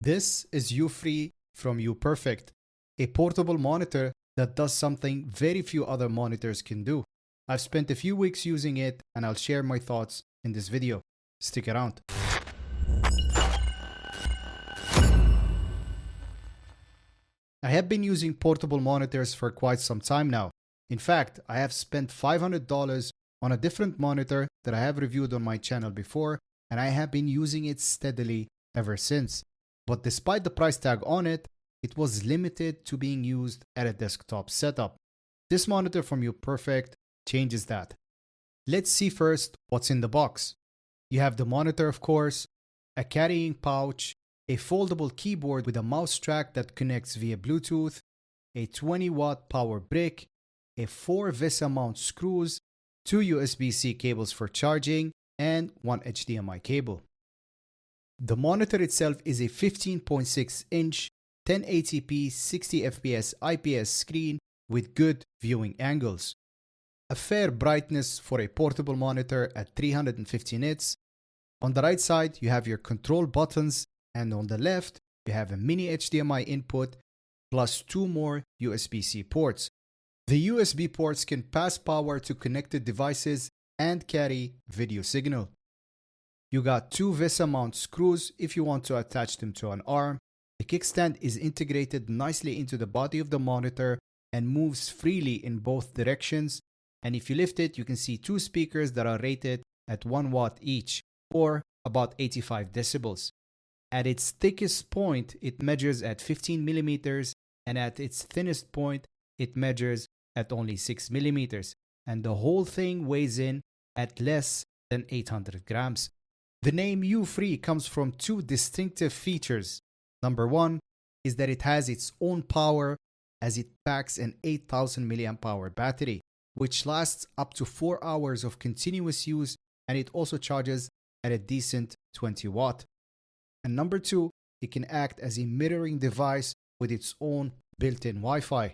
This is UFree from UPerfect, a portable monitor that does something very few other monitors can do. I've spent a few weeks using it and I'll share my thoughts in this video. Stick around. I have been using portable monitors for quite some time now. In fact, I have spent $500 on a different monitor that I have reviewed on my channel before, and I have been using it steadily ever since. But despite the price tag on it, it was limited to being used at a desktop setup. This monitor from UPerfect changes that. Let's see first what's in the box. You have the monitor, of course, a carrying pouch, a foldable keyboard with a mouse track that connects via Bluetooth, a 20-watt power brick, a 4 VESA mount screws, 2 USB-C cables for charging, and 1 HDMI cable. The monitor itself is a 15.6-inch 1080p 60fps IPS screen with good viewing angles. A fair brightness for a portable monitor at 350 nits. On the right side, you have your control buttons, and on the left, you have a mini HDMI input plus 2 more USB-C ports. The USB ports can pass power to connected devices and carry video signal. You got 2 VESA mount screws if you want to attach them to an arm. The kickstand is integrated nicely into the body of the monitor and moves freely in both directions. And if you lift it, you can see 2 speakers that are rated at 1 watt each, or about 85 decibels. At its thickest point, it measures at 15 millimeters, and at its thinnest point, it measures at only 6 millimeters. And the whole thing weighs in at less than 800 grams. The name UFree comes from 2 distinctive features. Number 1 is that it has its own power, as it packs an 8000 mAh battery, which lasts up to 4 hours of continuous use, and it also charges at a decent 20 watt. And number 2, it can act as a mirroring device with its own built-in Wi-Fi.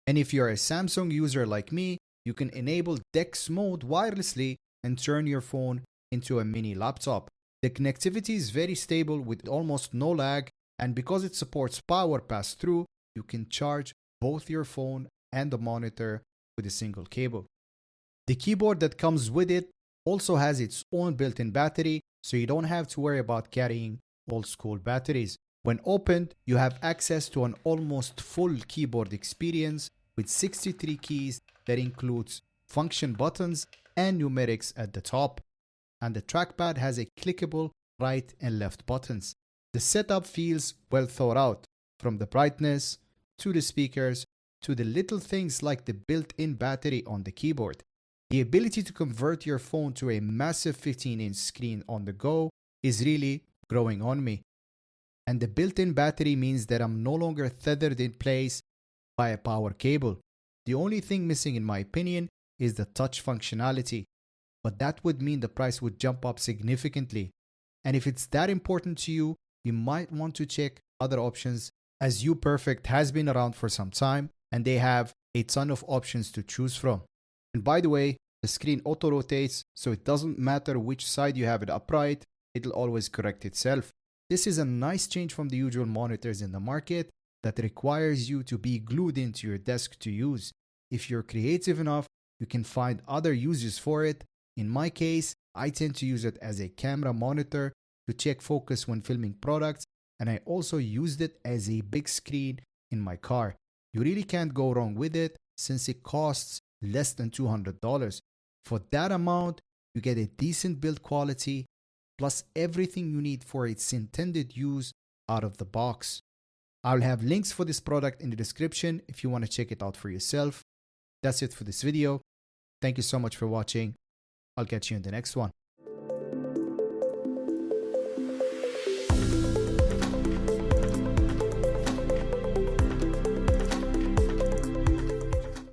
And if you're a Samsung user like me, you can enable DeX mode wirelessly and turn your phone into a mini laptop. The connectivity is very stable with almost no lag, and because it supports power pass-through, you can charge both your phone and the monitor with a single cable. The keyboard that comes with it also has its own built-in battery, so you don't have to worry about carrying old-school batteries. When opened, you have access to an almost full keyboard experience with 63 keys that includes function buttons and numerics at the top. And the trackpad has a clickable right and left buttons. The setup feels well thought out, from the brightness, to the speakers, to the little things like the built-in battery on the keyboard. The ability to convert your phone to a massive 15-inch screen on the go is really growing on me. And the built-in battery means that I'm no longer tethered in place by a power cable. The only thing missing, in my opinion, is the touch functionality. But that would mean the price would jump up significantly. And if it's that important to you, you might want to check other options, as UPerfect has been around for some time and they have a ton of options to choose from. And by the way, the screen auto rotates, so it doesn't matter which side you have it upright, it'll always correct itself. This is a nice change from the usual monitors in the market that requires you to be glued into your desk to use. If you're creative enough, you can find other uses for it. In my case, I tend to use it as a camera monitor to check focus when filming products, and I also used it as a big screen in my car. You really can't go wrong with it since it costs less than $200. For that amount, you get a decent build quality plus everything you need for its intended use out of the box. I'll have links for this product in the description if you want to check it out for yourself. That's it for this video. Thank you so much for watching. I'll catch you in the next one.